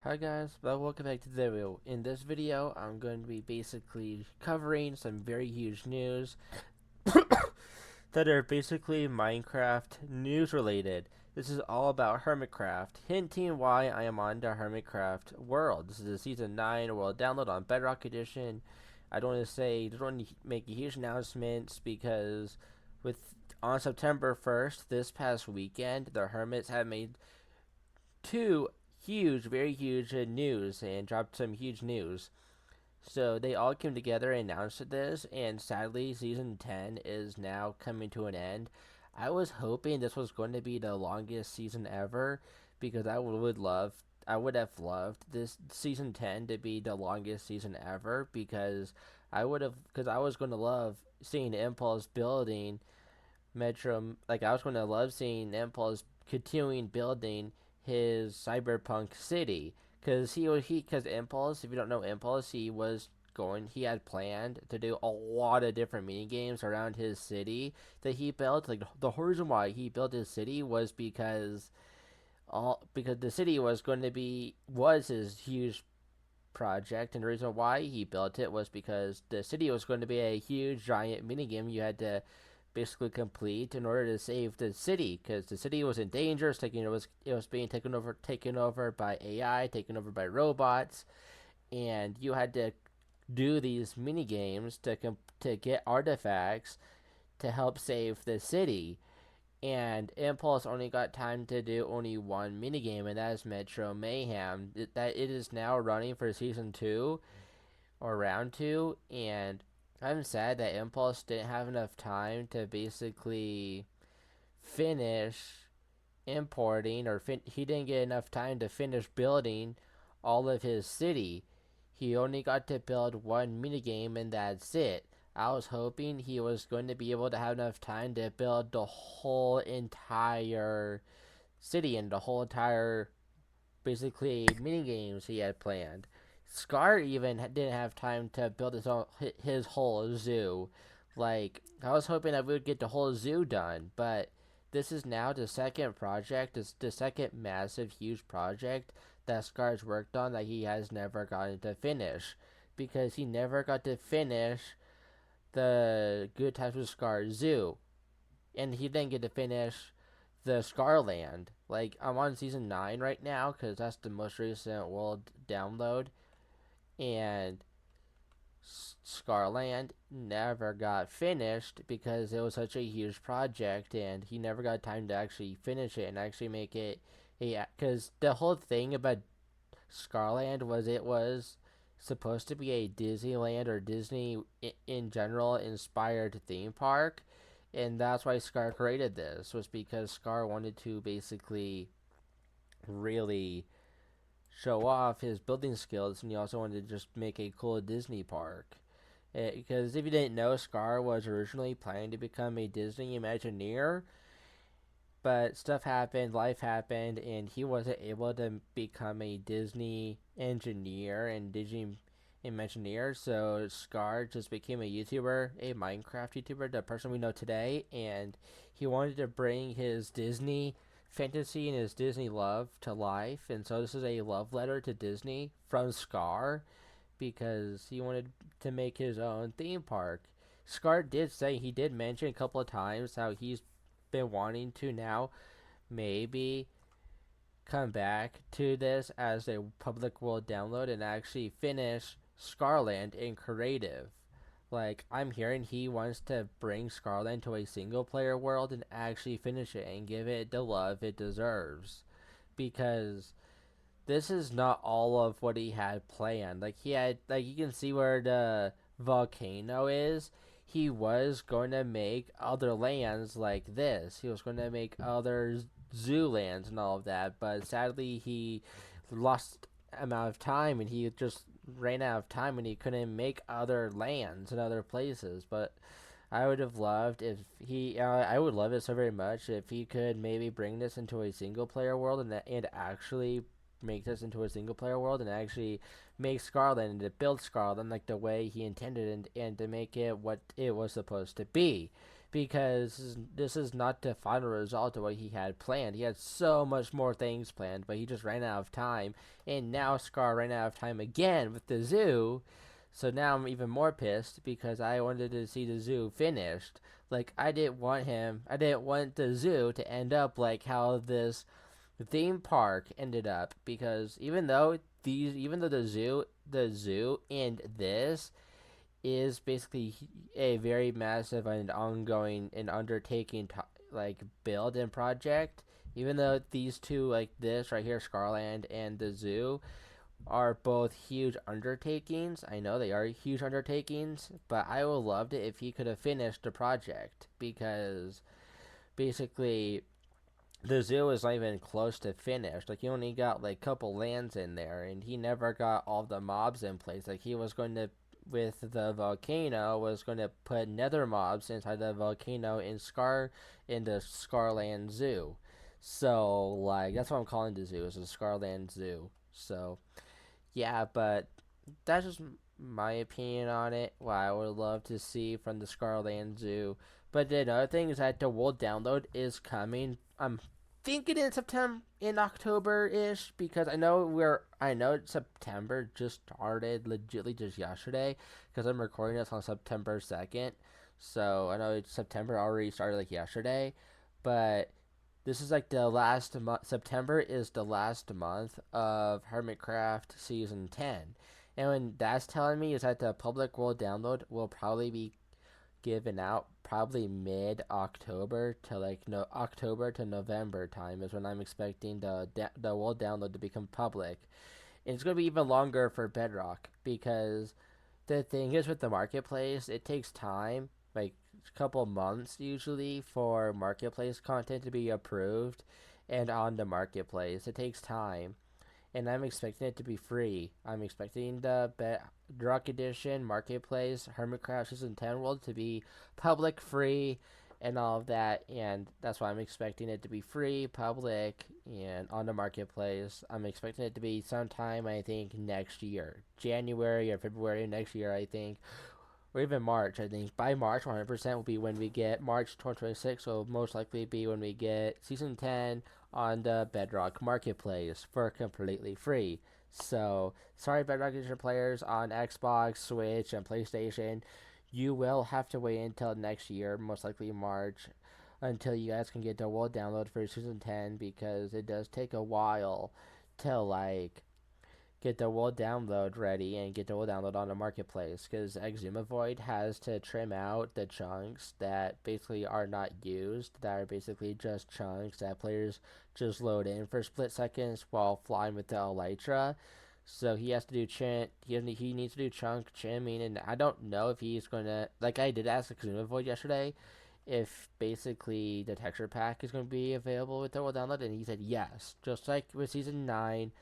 Hi guys, welcome back to the video. In this video, I'm going to be basically covering some very huge news that are basically Minecraft news related. This is all about Hermitcraft, hinting why I am on the Hermitcraft world. This is a Season 9 world download on Bedrock Edition. I don't want to make a huge announcements because with on September 1st, this past weekend, the Hermits have made two huge, very huge news and dropped some huge news. So they all came together and announced this, and sadly, season 10 is now coming to an end. I was hoping this was going to be the longest season ever because I would have loved this season 10 to be the longest season ever because I was going to love seeing Impulse building I was going to love seeing Impulse continuing building his cyberpunk city because Impulse, if you don't know Impulse, he had planned to do a lot of different mini games around his city that he built. Like the reason why he built his city was because the city was his huge project, and the reason why he built it was because the city was going to be a huge giant minigame you had to basically complete in order to save the city because the city was in danger. It was being taken over by AI, taken over by robots, and you had to do these mini games to get artifacts to help save the city. And Impulse only got time to do only one minigame, and that is Metro Mayhem. It is now running for season 2 or round 2, and I'm sad that Impulse didn't have enough time to basically finish importing he didn't get enough time to finish building all of his city. He only got to build one minigame and that's it. I was hoping he was going to be able to have enough time to build the whole entire city and the whole entire basically mini games he had planned. Scar even didn't have time to build his whole zoo. Like I was hoping that we would get the whole zoo done, but this is now the second project. It's the second massive, huge project that Scar's worked on that he has never gotten to finish because he never got to finish the Good Times with Scar zoo, and he didn't get to finish the Scarland. Like I'm on season 9 right now because that's the most recent world download, and Scarland never got finished because it was such a huge project, and he never got time to actually finish it and actually make it. Because the whole thing about Scarland was it was supposed to be a Disneyland or Disney in general inspired theme park, and that's why Scar created this was because Scar wanted to basically really show off his building skills, and he also wanted to just make a cool Disney park. Because if you didn't know, Scar was originally planning to become a Disney Imagineer, but stuff happened, life happened, and he wasn't able to become a Disney engineer and Disney Imagineer. So Scar just became a YouTuber, a Minecraft YouTuber, the person we know today, and he wanted to bring his Disney fantasy and his Disney love to life. And so this is a love letter to Disney from Scar because he wanted to make his own theme park. Scar did say he did mention a couple of times how he's been wanting to now maybe come back to this as a public world download and actually finish Scarland in creative. Like, I'm hearing he wants to bring Scarland to a single player world and actually finish it and give it the love it deserves. Because this is not all of what he had planned. Like you can see where the volcano is. He was going to make other lands like this. He was going to make other zoo lands and all of that, but sadly he lost amount of time and he just ran out of time and he couldn't make other lands and other places. But I would have loved if I would love it so very much if he could maybe bring this into a single player world and actually make this into a single player world and actually make Scarlet and to build Scarlet like the way he intended and to make it what it was supposed to be. because this is not the final result of what he had planned. He had so much more things planned, but he just ran out of time. And now Scar ran out of time again with the zoo. So now I'm even more pissed because I wanted to see the zoo finished. Like I didn't want the zoo to end up like how this theme park ended up, because even though the zoo and this is basically a very massive and ongoing and undertaking like build and project. Even though these two, like this right here, Scarland and the zoo, are both huge undertakings. I know they are huge undertakings, but I would have loved it if he could have finished the project, because basically the zoo is not even close to finished. Like he only got like a couple lands in there, and he never got all the mobs in place. Like he was going to, with the volcano, was going to put nether mobs inside the volcano in the Scarland Zoo. So like that's what I'm calling the zoo, is the Scarland Zoo. So yeah, but that's just my opinion on it. What I would love to see from the Scarland Zoo. But the other thing is that the world download is coming. I'm thinking in September, in October ish, because I know September just started legitly just yesterday, because I'm recording this on September 2nd. So I know September already started like yesterday, but this is like the last month. September is the last month of Hermitcraft Season 10. And when that's telling me is that the public world download will probably be given out probably mid October to like no October to November time is when I'm expecting the world download to become public. And it's going to be even longer for Bedrock, because the thing is with the marketplace, it takes time, like a couple months usually, for marketplace content to be approved and on the marketplace. It takes time, and I'm expecting it to be free. I'm expecting the Bedrock Edition Marketplace Hermitcraft Season 10 World to be public, free, and all of that, and that's why I'm expecting it to be free, public, and on the marketplace. I'm expecting it to be sometime, I think, next year. January or February next year, I think, or even March. I think by March, 100% will be when we get March 2026. Will most likely be when we get Season 10 on the Bedrock Marketplace for completely free. So, sorry, Bedrock Edition players on Xbox, Switch, and PlayStation. You will have to wait until next year, most likely March, until you guys can get the world download for Season 10, because it does take a while to, like, get the world download ready and get the world download on the marketplace, because Exuma Void has to trim out the chunks that basically are not used, that are basically just chunks that players just load in for split seconds while flying with the Elytra. So he has to do he needs to do chunk trimming, and I don't know if he's gonna, like, I did ask Exuma Void yesterday if basically the texture pack is going to be available with the world download, and he said yes, just like with Season 9,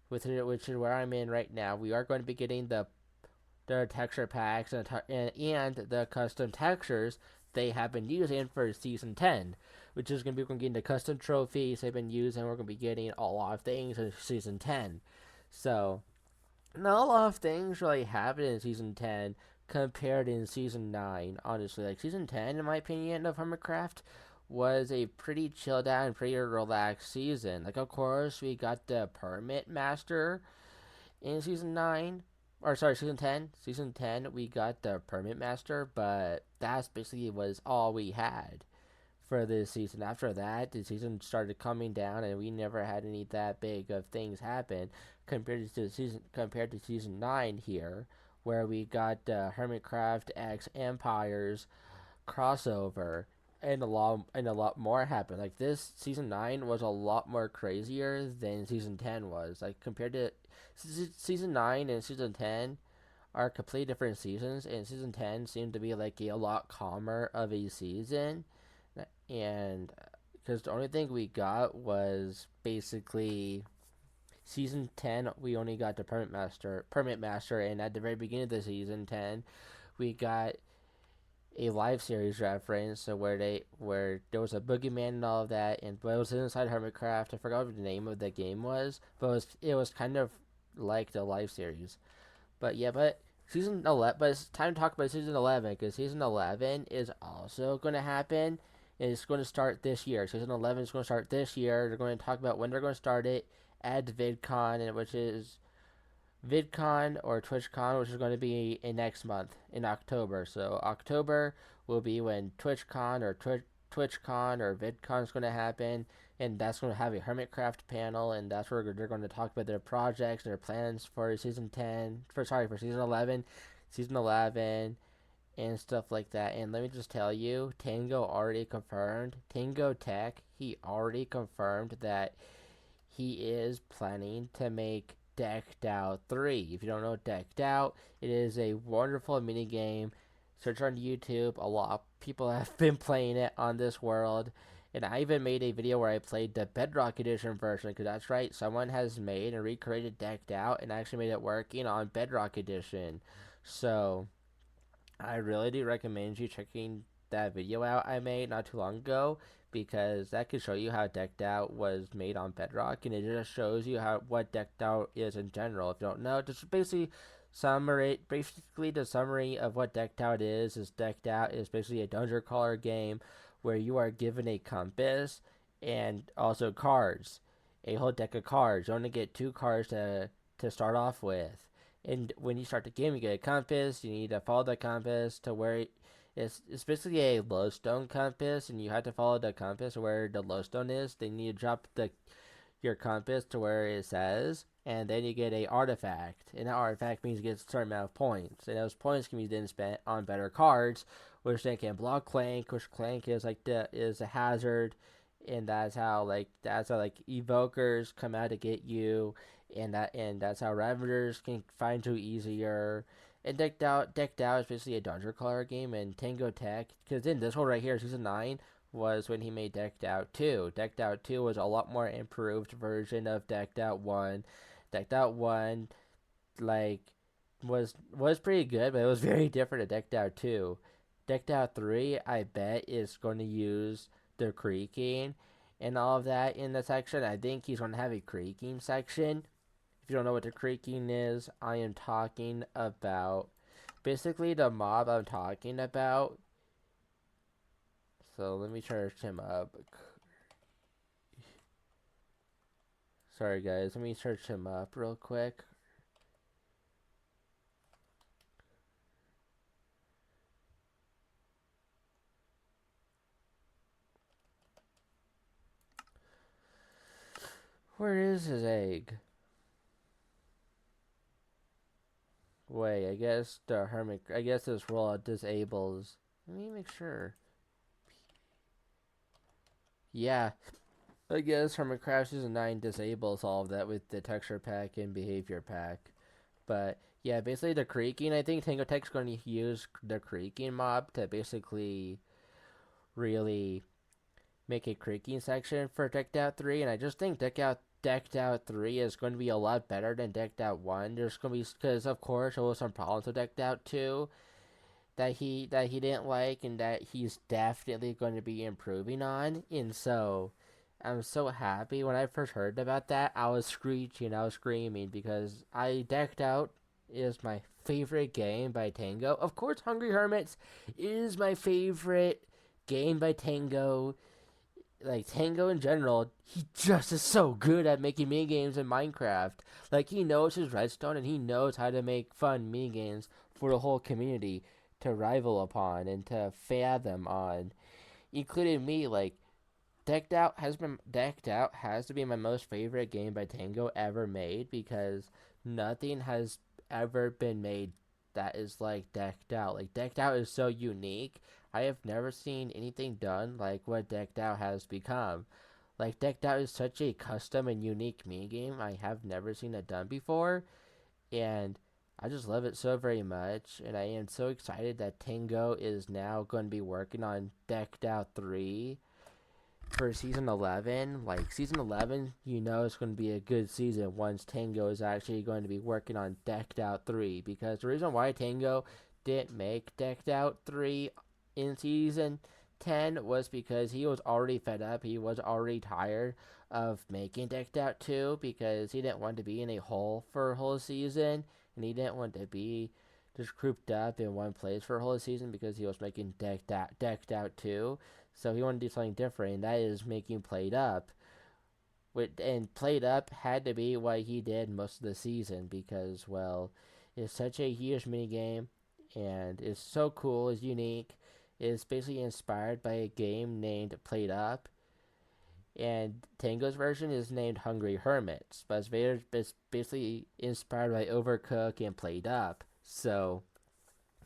which is where I'm in right now. We are going to be getting the texture packs and the custom textures they have been using for Season 10, which is going to be getting the custom trophies they've been using. We're going to be getting a lot of things in Season 10. So, not a lot of things really happened in Season 10 compared in Season 9, honestly. Like, Season 10, in my opinion, of Hermitcraft was a pretty chilled out and pretty relaxed season. Like, of course, we got the Permit Master in Season 9. Or, sorry, Season 10. Season 10, we got the Permit Master, but that's basically was all we had for this season. After that, the season started coming down, and we never had any that big of things happen compared to season 9 here, where we got the Hermitcraft X Empires crossover, and a lot more happened. Like, this season 9 was a lot more crazier than season 10 was. Like, compared to season 9 and season 10 are completely different seasons, and season 10 seemed to be like a lot calmer of a season. And because the only thing we got was basically season 10, we only got the permit master, and at the very beginning of the season 10, we got a live series reference, so where there was a boogeyman and all of that, and but it was inside Hermitcraft. I forgot what the name of the game was, but it was kind of like the live series. But yeah, but season 11, but it's time to talk about season 11 because season 11 is also going to happen. And it's going to start this year. Season 11 is going to start this year. They're going to talk about when they're going to start it at VidCon, and which is VidCon or TwitchCon, which is going to be in next month in October. So October will be when TwitchCon or TwitchCon or VidCon is going to happen, and that's going to have a Hermitcraft panel, and that's where they're going to talk about their projects and their plans for season 10. For season 11, and stuff like that. And let me just tell you, Tango Tech, he already confirmed that he is planning to make Decked Out 3. If you don't know Decked Out, it is a wonderful mini game. Search on YouTube. A lot of people have been playing it on this world. And I even made a video where I played the Bedrock Edition version, because that's right, someone has made and recreated Decked Out and actually made it working on Bedrock Edition. So, I really do recommend you checking that video out I made not too long ago, because that could show you how Decked Out was made on Bedrock, and it just shows you how what Decked Out is in general. If you don't know, just basically the summary of what Decked Out is Decked Out is basically a dungeon crawler game where you are given a compass and also cards, a whole deck of cards. You only get two cards to start off with. And when you start the game, you get a compass. You need to follow the compass to where it's basically a lodestone compass, and you have to follow the compass where the lodestone is. Then you drop your compass to where it says, and then you get a artifact. And that artifact means you get a certain amount of points, and those points can be then spent on better cards, which then can block Clank, which Clank is is a hazard, and that's how evokers come out to get you, and that's how Ravagers can find you easier. And Decked Out is basically a dungeon crawler game, and Tango Tech, because in this one right here, season 9 was when he made Decked Out 2. Decked Out 2 was a lot more improved version of Decked Out 1. Decked Out 1 like was pretty good, but it was very different to Decked Out 2. Decked Out 3, I bet, is going to use the creaking and all of that in the section. I think he's going to have a creaking section. If you don't know what the creaking is, I am talking about basically the mob I'm talking about. So let me search him up. Sorry guys, let me search him up real quick. Where is his egg? Wait, I guess I guess this rollout disables. Let me make sure. Yeah, I guess Hermitcraft Season 9 disables all of that with the texture pack and behavior pack. But yeah, basically the creaking, I think Tango Tech's going to use the creaking mob to basically really make a creaking section for Decked Out 3. And I just think Decked Out 3 is going to be a lot better than Decked Out 1. There's going to be, because of course there was some problems with Decked Out 2 that he didn't like, and that he's definitely going to be improving on. And so I'm so happy. When I first heard about that, I was screeching, I was screaming, because I Decked Out is my favorite game by Tango. Of course, Hungry Hermits is my favorite game by Tango. Like Tango in general, he just is so good at making mini games in Minecraft. Like, he knows his redstone, and he knows how to make fun mini games for the whole community to rival upon and to fathom on, including me. Like, Decked Out has to be my most favorite game by Tango ever made, because nothing has ever been made that is like Decked Out. Like, Decked Out is so unique. I have never seen anything done like what Decked Out has become. Like, Decked Out is such a custom and unique mini game. I have never seen it done before, and I just love it so very much. And I am so excited that Tango is now going to be working on Decked Out 3 for season 11. Like, season 11, you know it's going to be a good season once Tango is actually going to be working on Decked Out 3. Because the reason why Tango didn't make Decked Out 3 in season 10 was because he was already fed up. He was already tired of making Decked Out 2, because he didn't want to be in a hole for a whole season, and he didn't want to be just grouped up in one place for a whole season because he was making decked out too. So he wanted to do something different, and that is making played up. And played up had to be what he did most of the season because, well, it's such a huge mini game, and it's so cool, it's unique. It's basically inspired by a game named Played Up, and Tango's version is named Hungry Hermits, but it's basically inspired by Overcooked and Played Up. So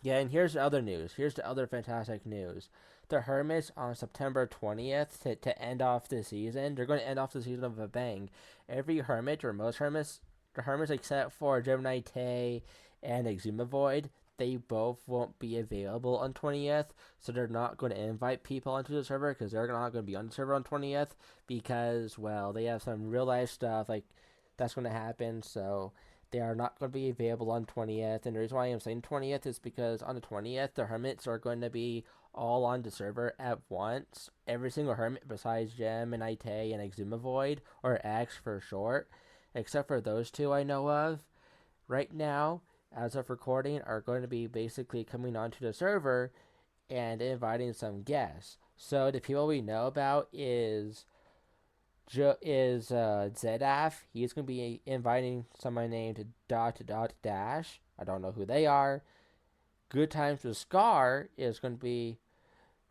yeah, and here's the other news. Here's the other fantastic news. The Hermits on September 20th to end off the season. They're going to end off the season with a bang. Every Hermit, or most Hermits, the Hermits except for Gemini Tay and Exuma Void, they both won't be available on 20th. So they're not going to invite people onto the server because they're not going to be on the server on 20th because, well, they have some real life stuff like that's going to happen. So they are not going to be available on 20th. And the reason why I'm saying 20th is because on the 20th, the Hermits are going to be all on the server at once. Every single Hermit besides Gem and Ite and Exuma Void, or X for short, except for those two I know of, right now, as of recording, are going to be basically coming onto the server and inviting some guests. So the people we know about is Zedaf. He's going to be inviting someone named Dash. I don't know who they are. Good Times with Scar is going to be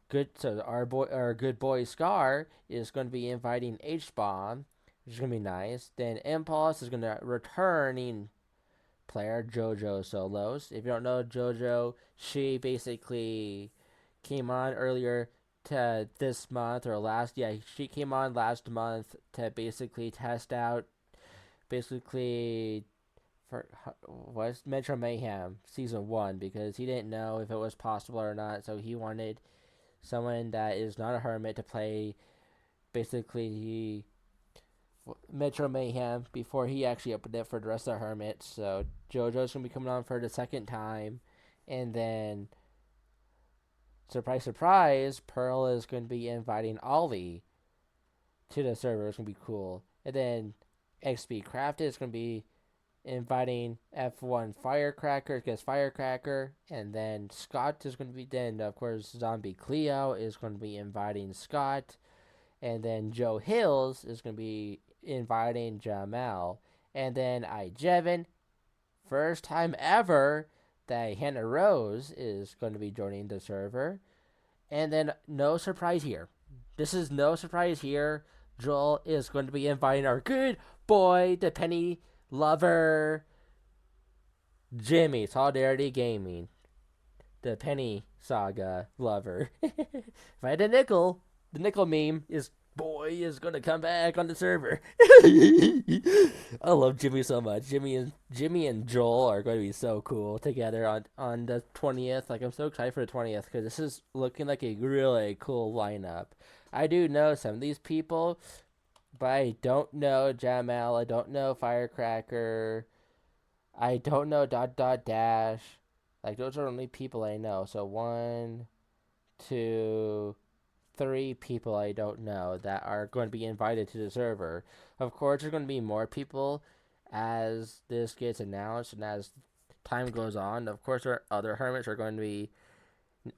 good. So our good boy Scar is going to be inviting H Bomb, which is going to be nice. Then Impulse is going to returning player JoJo Solos. If you don't know JoJo, she basically came on earlier to this month or last. Yeah, she came on last month to basically test out basically for was Metro Mayhem season 1 because he didn't know if it was possible or not, so he wanted someone that is not a hermit to play basically Metro Mayhem before he actually opened it for the rest of the hermits. So JoJo's gonna be coming on for the second time, and then surprise, surprise, Pearl is going to be inviting Ollie to the server. It's going to be cool. And then XP Crafted is going to be inviting F1 Firecracker against Firecracker. And then Scott is going to be, then of course, Zombie Cleo is going to be inviting Scott. And then Joe Hills is going to be inviting Jamal. And then Jevin, first time ever that Hannah Rose is going to be joining the server. And then, no surprise here. This is no surprise here. Joel is going to be inviting our good boy, the Penny lover, Jimmy, Solidarity Gaming. The Penny Saga lover. If I had a nickel, the nickel meme is boy is gonna come back on the server. I love Jimmy so much. Jimmy and Joel are going to be so cool together on the 20th. Like I'm so excited for the 20th because this is looking like a really cool lineup. I do know some of these people, but I don't know Jamal. I don't know Firecracker. I don't know Dash. Like those are the only people I know. So 1, 2, 3 people I don't know that are going to be invited to the server. Of course, there's going to be more people as this gets announced and as time goes on. Of course, our other hermits are going to be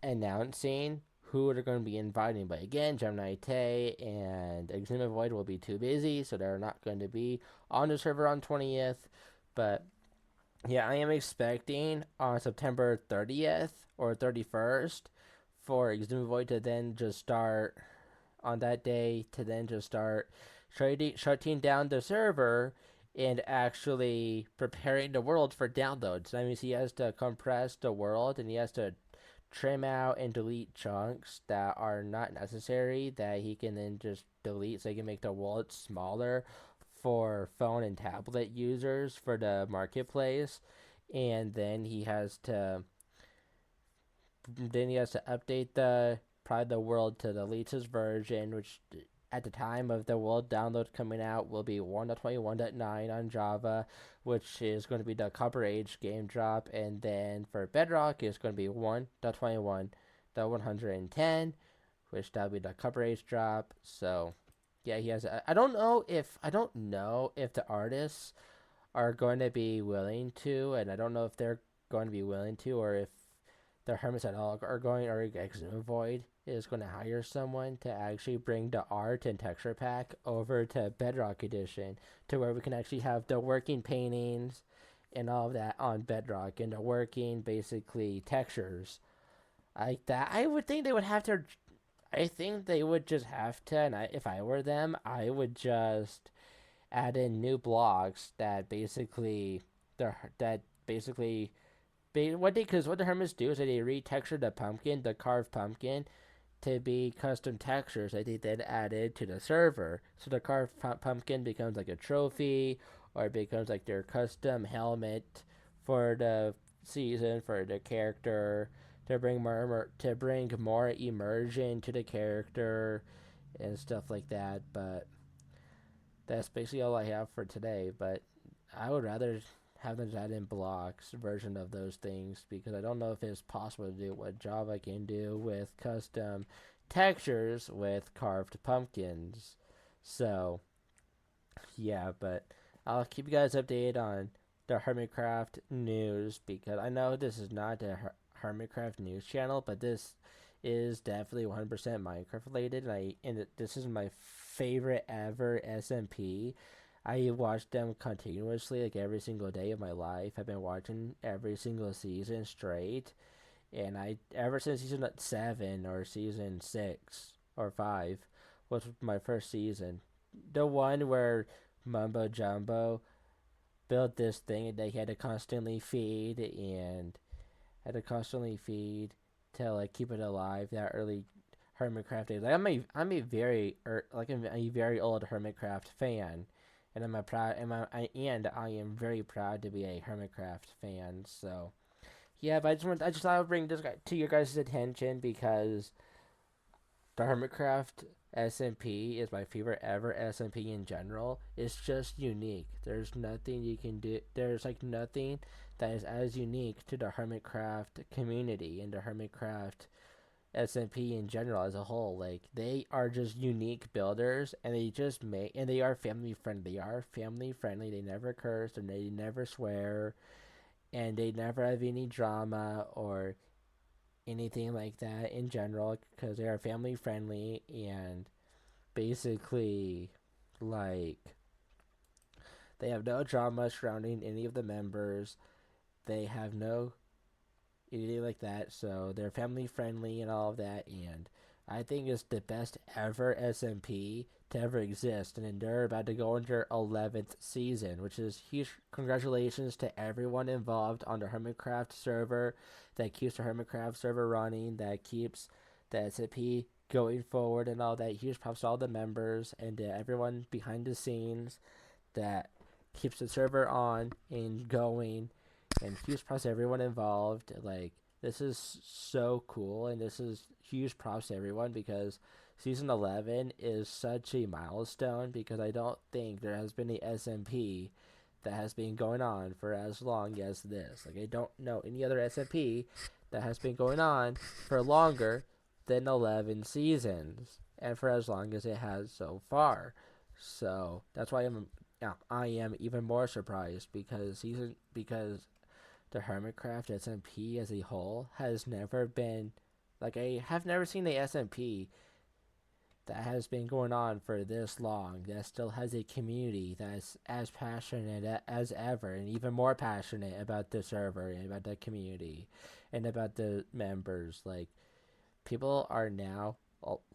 announcing who they're going to be inviting. But again, Gemini Tay and Exuma Void will be too busy, so they're not going to be on the server on 20th. But yeah, I am expecting on September 30th or 31st for Exuma Void to then just start on that day to then just start shutting down the server and actually preparing the world for downloads. That means he has to compress the world and he has to trim out and delete chunks that are not necessary that he can then just delete so he can make the world smaller for phone and tablet users for the marketplace. And then he has to update the world to the latest version, which at the time of the world download coming out will be 1.21.9 on Java, which is going to be the Copper Age game drop, and then for Bedrock it's going to be 1.21.110, which that'll be the Copper Age drop. So yeah, he has. I don't know if the artists are going to be willing to, and I don't know if they're going to be willing to, or if the Hermits at all are going, or Exuma is going to hire someone to actually bring the art and texture pack over to Bedrock Edition, to where we can actually have the working paintings and all of that on Bedrock, and the working basically textures like that. I would think they would have to. I think they would just have to, and if I were them, I would just add in new blocks that basically that basically what the hermits do is that they retexture the carved pumpkin, to be custom textures that they then added to the server. So the carved pumpkin becomes like a trophy, or it becomes like their custom helmet for the season for the character, to bring more immersion to the character and stuff like that. But that's basically all I have for today. But I would rather have them add in blocks version of those things, because I don't know if it's possible to do what Java can do with custom textures with carved pumpkins. So yeah, but I'll keep you guys updated on the Hermitcraft news, because I know this is not a Hermitcraft news channel, but this is definitely 100% Minecraft related, and this is my favorite ever SMP. I watched them continuously, like every single day of my life. I've been watching every single season straight, and I ever since season 7 or season 6 or 5 was my first season, the one where Mumbo Jumbo built this thing that he had to constantly feed, and had to constantly feed to like keep it alive. That early Hermitcraft days. Like I'm a very like I'm a very old Hermitcraft fan, and I am very proud to be a Hermitcraft fan. So yeah, but I just thought I would bring this to your guys' attention, because the Hermitcraft SMP is my favorite ever SMP in general. It's just unique. There's nothing you can do. There's like nothing that is as unique to the Hermitcraft community and the Hermitcraft SMP in general as a whole. Like, they are just unique builders, and they are family friendly. They are family friendly. They never curse, and they never swear, and they never have any drama or anything like that in general, because they are family friendly, and basically, like, they have no drama surrounding any of the members. They have no anything like that, so they're family friendly and all of that, and I think it's the best ever SMP to ever exist, and then they're about to go into their 11th season, which is huge. Congratulations to everyone involved on the Hermitcraft server, that keeps the Hermitcraft server running, that keeps the SMP going forward, and all that. Huge props to all the members and to everyone behind the scenes that keeps the server on and going, and huge props to everyone involved. Like, this is so cool, and this is huge props to everyone, because season 11 is such a milestone, because I don't think there has been a SMP that has been going on for as long as this. Like, I don't know any other SMP that has been going on for longer than 11 seasons, and for as long as it has so far. So that's why I am even more surprised, because the Hermitcraft SMP as a whole has never been, like, I have never seen the SMP that has been going on for this long, that still has a community that's as passionate as ever, and even more passionate about the server and about the community and about the members. Like, people are now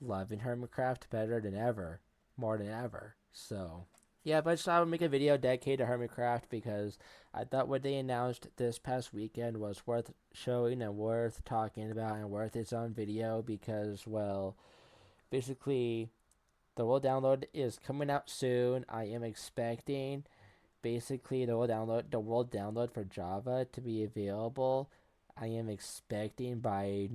loving Hermitcraft better than ever, more than ever. So yeah, but I just thought I would make a video dedicated to Hermitcraft, because I thought what they announced this past weekend was worth showing and worth talking about and worth its own video, because, well, basically, the world download is coming out soon. I am expecting basically the world download for Java to be available. I am expecting by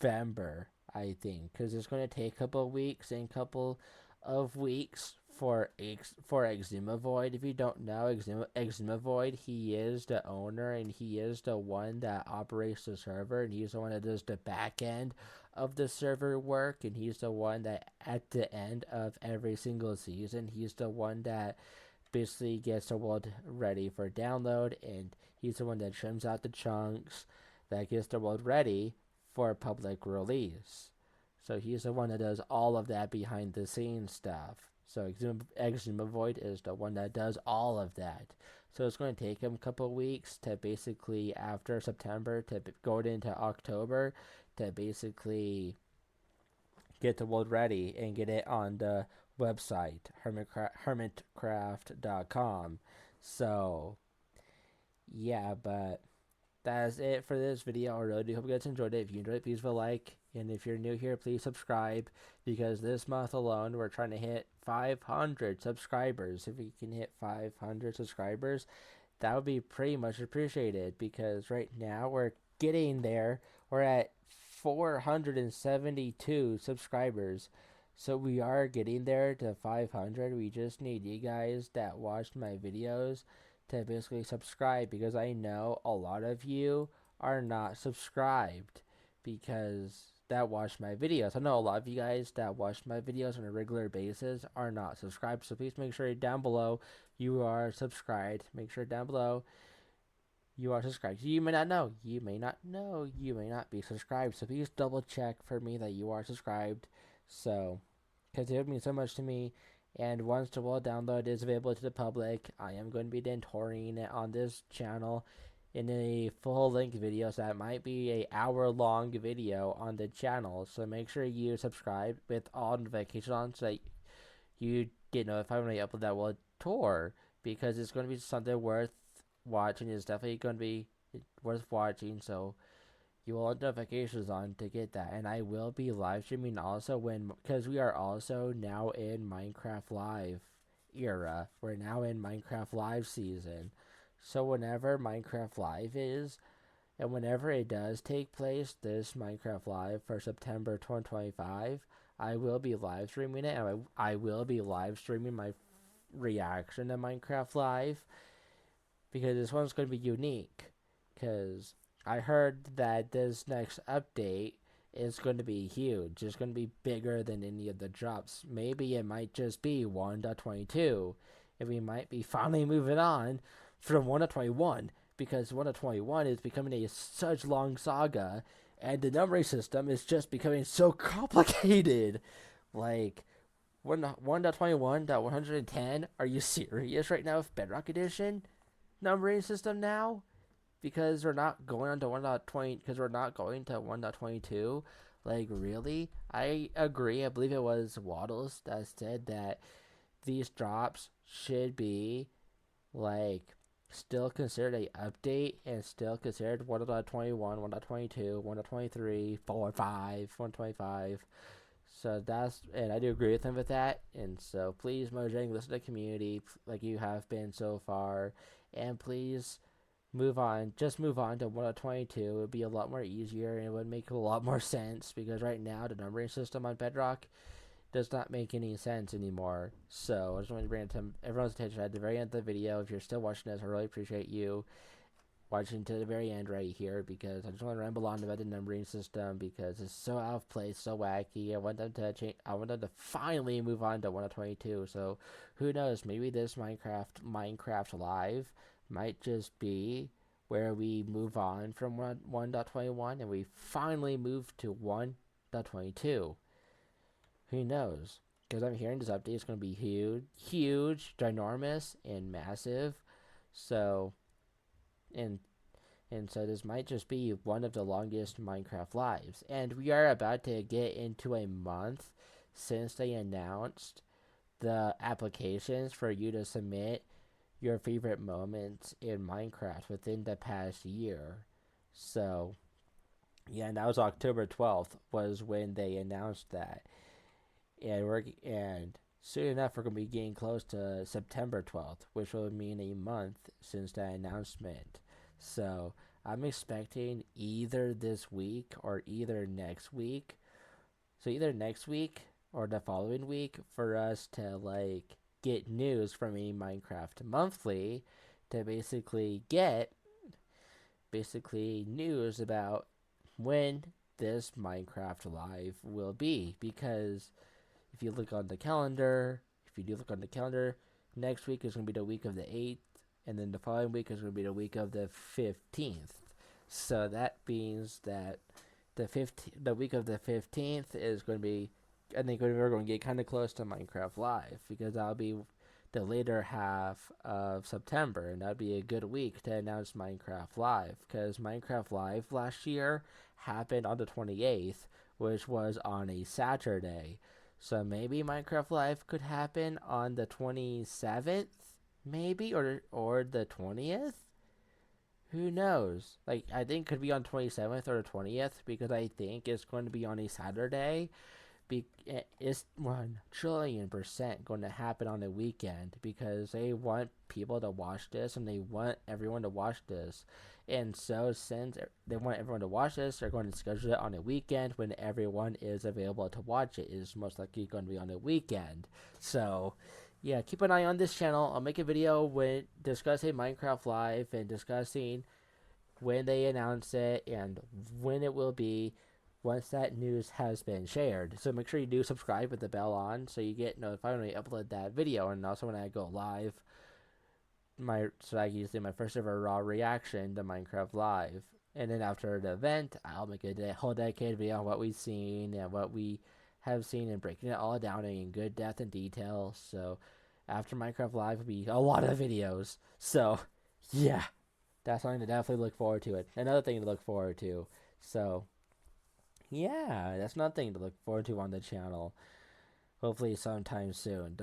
November, I think, because it's going to take a couple of weeks and couple of weeks for Exuma Void. If you don't know, Exuma Void, he is the owner, and he is the one that operates the server, and he's the one that does the back end of the server work, and he's the one that at the end of every single season, he's the one that basically gets the world ready for download, and he's the one that trims out the chunks that gets the world ready for public release. So he's the one that does all of that behind the scenes stuff. So Exhumavoid is the one that does all of that. So it's going to take him a couple of weeks to basically, after September, to go into October, to basically get the world ready and get it on the website, hermitcraft.com. So, yeah, but that's it for this video. I really do hope you guys enjoyed it. If you enjoyed it, please leave a like. And if you're new here, please subscribe, because this month alone, we're trying to hit 500 subscribers. If we can hit 500 subscribers, that would be pretty much appreciated, because right now we're getting there. We're at 472 subscribers. So we are getting there to 500. We just need you guys that watched my videos to basically subscribe, because I know a lot of you are not subscribed because that watch my videos. I know a lot of you guys that watch my videos on a regular basis are not subscribed. So please make sure down below you are subscribed. Make sure down below you are subscribed. You may not know. You may not know. You may not be subscribed. So please double check for me that you are subscribed. So, because it would mean so much to me. And once the world download is available to the public, I am going to be then touring it on this channel in a full length video. So that might be a hour-long video on the channel. So make sure you subscribe with all notifications on, so that you get notified when I upload that world tour, because it's going to be something worth watching. It's definitely going to be worth watching. So you will have notifications on to get that. And I will be live streaming also, because we are also now in Minecraft Live era. We're now in Minecraft Live season. So whenever Minecraft Live is, and whenever it does take place, this Minecraft Live for September 2025, I will be live streaming it, and I will be live streaming my reaction to Minecraft Live, because this one's going to be unique. Because I heard that this next update is going to be huge. It's going to be bigger than any of the drops. Maybe it might just be 1.22, and we might be finally moving on from 1.21, because 1.21 is becoming a such long saga, and the numbering system is just becoming so complicated. Like, 1.21.110, are you serious right now with Bedrock Edition numbering system now? Because we're not going on to 1.20, because we're not going to 1.22. Like, really? I agree. I believe it was Waddles that said that these drops should be, like, still considered a update, and still considered 1.21, 1.22, 1.23, 4, 5, 1.25. So and I do agree with him with that. And so please, Mojang, listen to the community like you have been so far, and please move on. Just move on to 1.22. It would be a lot more easier, and it would make a lot more sense, because right now the numbering system on Bedrock does not make any sense anymore. So I just wanted to bring it to everyone's attention at the very end of the video. If you're still watching this, I really appreciate you watching to the very end right here, because I just want to ramble on about the numbering system, because it's so out of place, so wacky. I want them to change. I want them to finally move on to 1.22. So who knows? Maybe this Minecraft Live might just be where we move on from 1.21 and we finally move to 1.22. Who knows? Because I'm hearing this update is going to be huge, ginormous, and massive. So, and so this might just be one of the longest Minecraft lives. And we are about to get into a month since they announced the applications for you to submit your favorite moments in Minecraft within the past year. So, yeah, and that was October 12th was when they announced that. And soon enough, we're going to be getting close to September 12th, which will mean a month since that announcement. So I'm expecting either this week or either next week. So either next week or the following week for us to, like, get news from a Minecraft Monthly to basically get news about when this Minecraft Live will be. Because if you look on the calendar, next week is going to be the week of the 8th, and then the following week is going to be the week of the 15th. So that means that the week of the 15th is going to be, I think we're going to get kind of close to Minecraft Live, because that'll be the later half of September, and that'd be a good week to announce Minecraft Live, because Minecraft Live last year happened on the 28th, which was on a Saturday. So maybe Minecraft Live could happen on the 27th, maybe, or the 20th. Who knows? Like, I think it could be on 27th or the 20th, because I think it's going to be on a Saturday. It's 1,000,000,000% going to happen on a weekend, because they want people to watch this and they want everyone to watch this. And so, since they want everyone to watch this, they're going to schedule it on a weekend when everyone is available to watch it. Is most likely going to be on a weekend. So, yeah, keep an eye on this channel. I'll make a video when discussing Minecraft Live and discussing when they announce it and when it will be, once that news has been shared. So make sure you do subscribe with the bell on so you get notified when I upload that video, and also when I go live. So I can use my first ever raw reaction to Minecraft Live. And then after the event, I'll make a whole dedicated video on what we've seen and what we have seen, and breaking it all down in good depth and detail. So after Minecraft Live will be a lot of videos. So yeah, that's something to definitely look forward to. Another thing to look forward to. So yeah, that's another thing to look forward to on the channel. Hopefully sometime soon,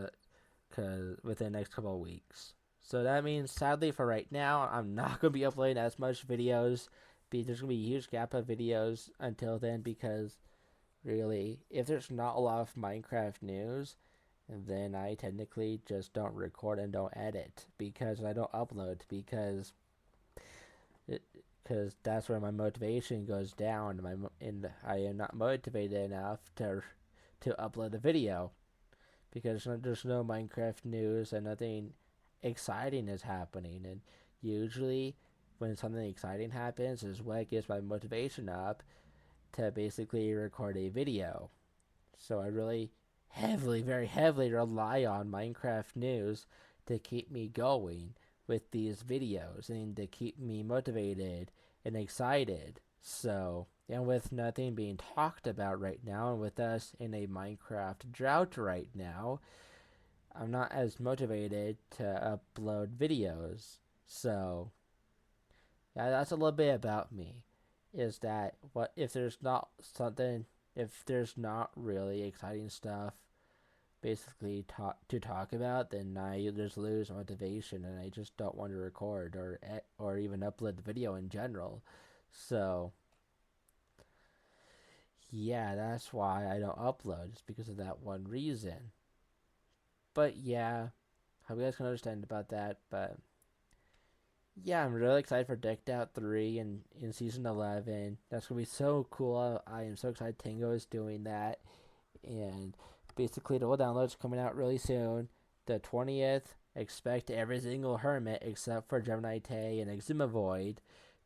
because within the next couple of weeks. So that means, sadly for right now, I'm not going to be uploading as much videos. There's going to be a huge gap of videos until then, because really, if there's not a lot of Minecraft news, then I technically just don't record and don't edit, because I don't upload, because that's where my motivation goes down, and I am not motivated enough to upload a video, because there's no Minecraft news and nothing exciting is happening. And usually when something exciting happens is what gets my motivation up to basically record a video. So I really very heavily rely on Minecraft news to keep me going with these videos and to keep me motivated and excited. So, and with nothing being talked about right now, and with us in a Minecraft drought right now, I'm not as motivated to upload videos. So, yeah, that's a little bit about me. Is that what if there's not really exciting stuff basically to talk about, then I just lose motivation and I just don't want to record or even upload the video in general. So yeah, that's why I don't upload. It's because of that one reason. But yeah, hope you guys can understand about that. But yeah, I'm really excited for Decked Out 3 in Season 11. That's going to be so cool. I am so excited Tango is doing that. And basically, the whole download's coming out really soon. The 20th, expect every single Hermit except for Gemini Tay and Eximavoid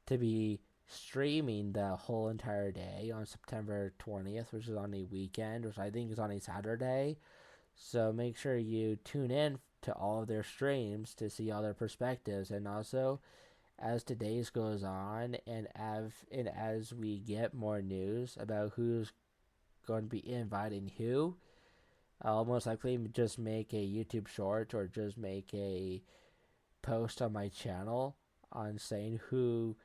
to be streaming the whole entire day on September 20th, which is on a weekend, which I think is on a Saturday. So make sure you tune in to all of their streams to see all their perspectives. And also, as the days goes on, and as we get more news about who's going to be inviting who, I'll most likely just make a YouTube short or just make a post on my channel on saying who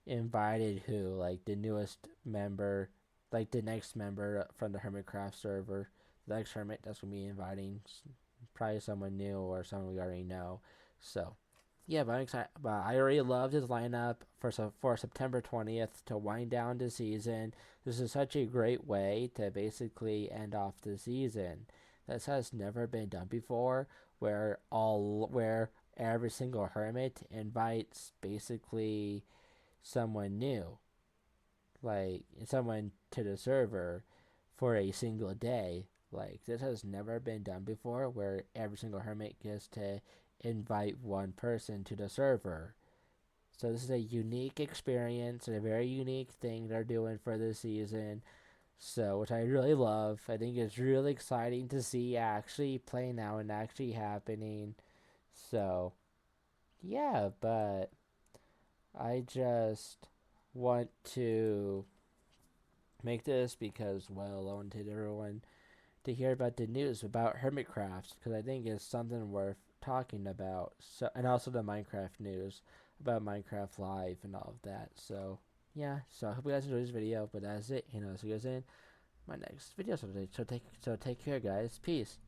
invited who, like the newest member, like the next member from the Hermitcraft server, the next Hermit that's going to be inviting probably someone new or someone we already know. So yeah, but I'm excited. But I already loved his lineup for September 20th to wind down the season. This is such a great way to basically end off the season. This has never been done before, where every single Hermit invites basically someone new, like someone to the server for a single day. Like, this has never been done before, where every single Hermit gets to invite one person to the server. So this is a unique experience and a very unique thing they're doing for this season. So, which I really love. I think it's really exciting to see actually playing out and actually happening. So, yeah, but I just want to make this because, well, I wanted everyone to hear about the news about Hermitcraft because I think it's something worth talking about. So, and also the Minecraft news about Minecraft Live and all of that. So, yeah. So I hope you guys enjoyed this video. But that's it. See you guys in my next video. So take care, guys. Peace.